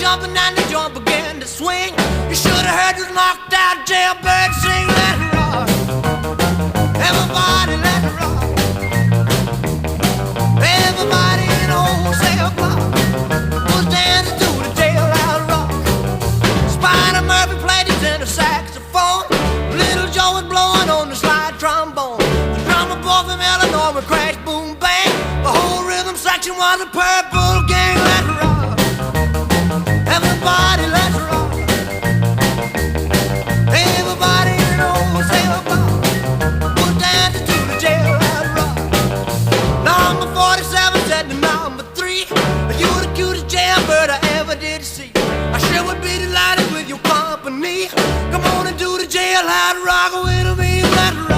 jumping and the joint began to swing. You should have heard this knocked out jailbird sing. Let it rock, everybody let it rock. Everybody in the wholesale block was dancing to the jailhouse rock. Spider Murphy played his tenor saxophone. Little Joe was blowing on the slide trombone. The drummer boy from Illinois would crash, boom, bang. The whole rhythm section was a purple gang. Let it rock, everybody let's rock. Everybody in the wholesale block was dancing to the jailhouse rock. Number 47 said to number 3, you're the cutest jailbird I ever did see. I sure would be delighted with your company. Come on and do the jailhouse rock with me. Let's rock.